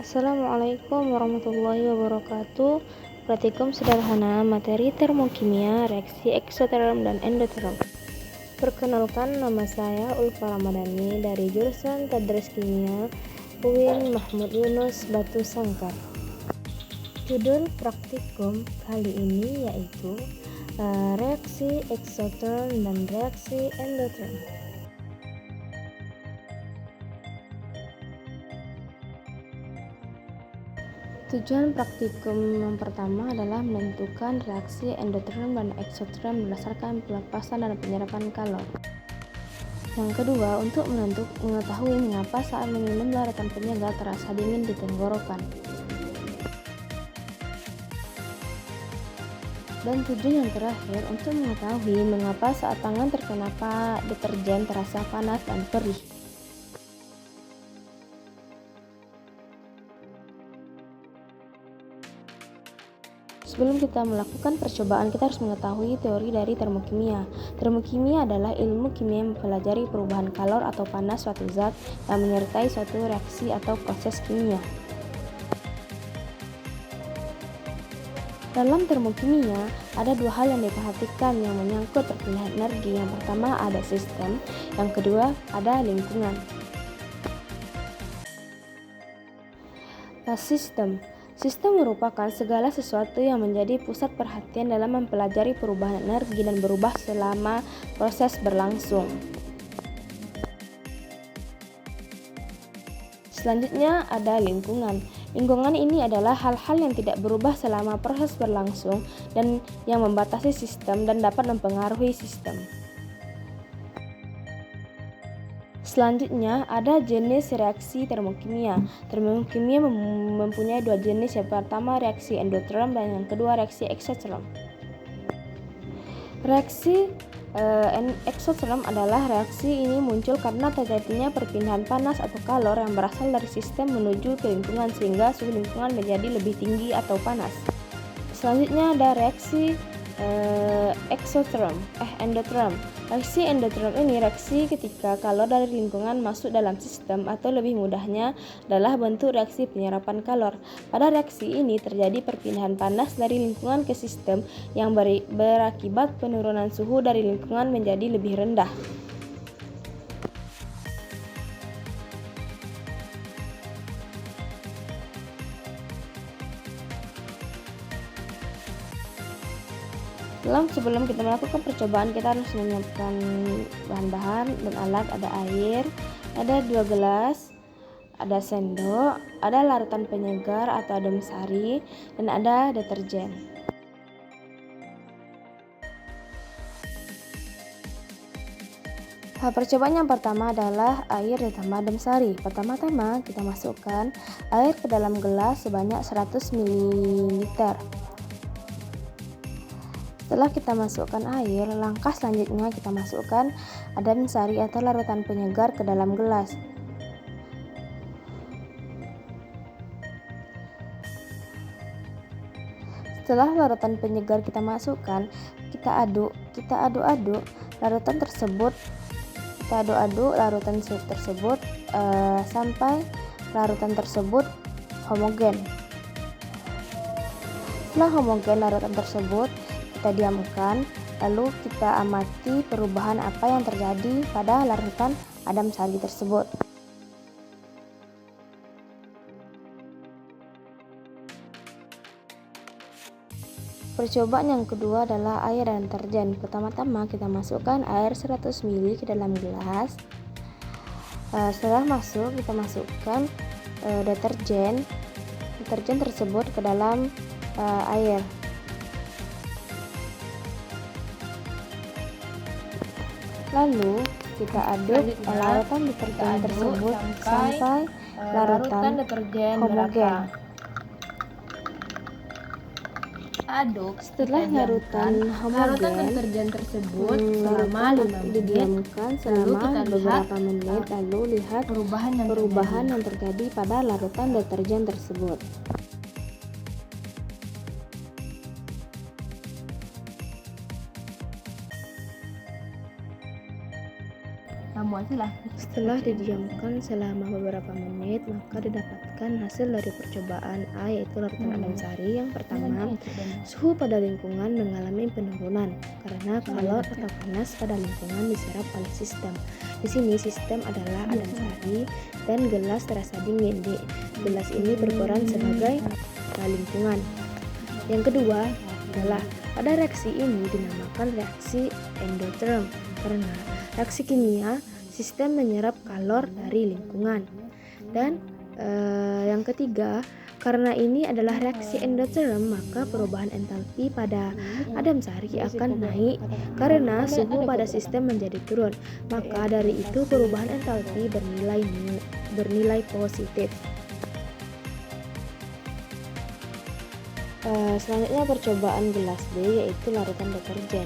Assalamualaikum warahmatullahi wabarakatuh. Praktikum sederhana materi termokimia, reaksi eksoterm dan endoterm. Perkenalkan, nama saya Ulfa Ramadhani dari jurusan Tadris Kimia UIN Mahmud Yunus Batu Sangkar. Judul praktikum kali ini yaitu reaksi eksoterm dan reaksi endoterm. Tujuan praktikum yang pertama adalah menentukan reaksi endoterm dan eksoterm berdasarkan pelepasan dan penyerapan kalor. Yang kedua, untuk mengetahui mengapa saat meminum larutan penyegar terasa dingin di tenggorokan. Dan tujuan yang terakhir, untuk mengetahui mengapa saat tangan terkena deterjen terasa panas dan perih. Sebelum kita melakukan percobaan, kita harus mengetahui teori dari termokimia. Termokimia adalah ilmu kimia yang mempelajari perubahan kalor atau panas suatu zat yang menyertai suatu reaksi atau proses kimia. Dalam termokimia, ada dua hal yang diperhatikan yang menyangkut perpindahan energi. Yang pertama ada sistem, yang kedua ada lingkungan. Sistem merupakan segala sesuatu yang menjadi pusat perhatian dalam mempelajari perubahan energi dan berubah selama proses berlangsung. Selanjutnya ada lingkungan. Lingkungan ini adalah hal-hal yang tidak berubah selama proses berlangsung dan yang membatasi sistem dan dapat mempengaruhi sistem. Selanjutnya ada jenis reaksi termokimia. Termokimia mempunyai dua jenis, yang pertama reaksi endoterm dan yang kedua reaksi eksoterm. Reaksi eksoterm adalah reaksi ini muncul karena terjadinya perpindahan panas atau kalor yang berasal dari sistem menuju ke lingkungan sehingga suhu lingkungan menjadi lebih tinggi atau panas. Selanjutnya ada reaksi endoterm. Reaksi endoterm ini reaksi ketika kalor dari lingkungan masuk dalam sistem, atau lebih mudahnya adalah bentuk reaksi penyerapan kalor. Pada reaksi ini terjadi perpindahan panas dari lingkungan ke sistem yang berakibat penurunan suhu dari lingkungan menjadi lebih rendah. Sebelum kita melakukan percobaan, kita harus menyiapkan bahan-bahan dan alat. Ada air, ada 2 gelas, ada sendok, ada larutan penyegar atau adem sari, dan ada deterjen. Percobaan yang pertama adalah air ditambah adem sari. Pertama-tama kita masukkan air ke dalam gelas sebanyak 100 ml. Setelah kita masukkan air, langkah selanjutnya kita masukkan adem sari atau larutan penyegar ke dalam gelas. Setelah larutan penyegar kita masukkan, kita aduk-aduk larutan tersebut. Kita aduk-aduk larutan tersebut sampai larutan tersebut homogen. Setelah homogen larutan tersebut, kita diamkan, lalu kita amati perubahan apa yang terjadi pada larutan adem sari tersebut. Percobaan yang kedua adalah air dan deterjen. Pertama-tama kita masukkan air 100 ml ke dalam gelas. Setelah masuk, kita masukkan deterjen tersebut ke dalam air. Lalu kita aduk larutan deterjen tersebut sampai larutan deterjen homogen. Setelah larutan deterjen tersebut selama 5 menit, didiamkan selama beberapa menit, lalu lihat perubahan yang terjadi pada larutan deterjen tersebut. Setelah didiamkan selama beberapa menit, maka didapatkan hasil dari percobaan A, yaitu larutan adem sari. Yang pertama, suhu pada lingkungan mengalami penurunan karena kalor atau panas pada lingkungan diserap oleh sistem. Di sini sistem adalah adem sari dan gelas terasa dingin. Di gelas ini berperan sebagai lingkungan. Yang kedua adalah pada reaksi ini dinamakan reaksi endotherm karena reaksi kimia sistem menyerap kalor dari lingkungan. Dan yang ketiga, karena ini adalah reaksi endotherm, maka perubahan entalpi pada adem sari akan naik karena suhu pada sistem menjadi turun. Maka dari itu perubahan entalpi bernilai positif. Selanjutnya percobaan gelas B, yaitu larutan deterjen.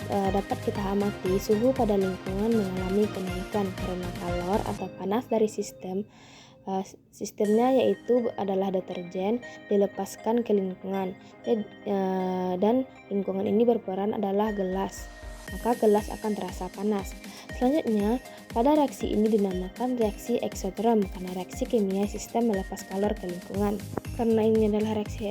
Dapat kita amati suhu pada lingkungan mengalami kenaikan karena kalor atau panas dari sistemnya, yaitu adalah deterjen, dilepaskan ke lingkungan, dan lingkungan ini berperan adalah gelas, maka gelas akan terasa panas. Selanjutnya, pada reaksi ini dinamakan reaksi eksoterm karena reaksi kimia sistem melepas kalor ke lingkungan. Karena ini adalah reaksi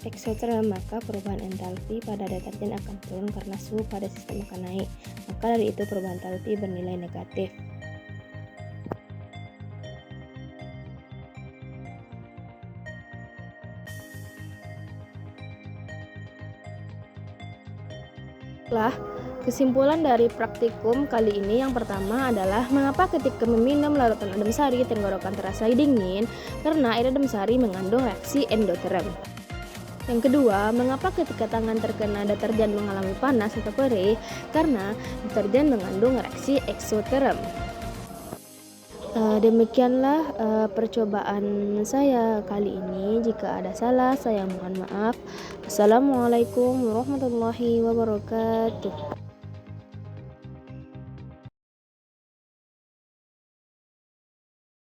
eksoterm, maka perubahan entalpi pada deterjen akan turun karena suhu pada sistem akan naik. Maka dari itu perubahan entalpi bernilai negatif. Kesimpulan dari praktikum kali ini, yang pertama adalah mengapa ketika meminum larutan adem sari tenggorokan terasa dingin, karena air adem sari mengandung reaksi endotherm. Yang kedua, mengapa ketika tangan terkena deterjen mengalami panas atau perih, karena deterjen mengandung reaksi eksotherm. Demikianlah percobaan saya kali ini. Jika ada salah, saya mohon maaf. Assalamualaikum warahmatullahi wabarakatuh.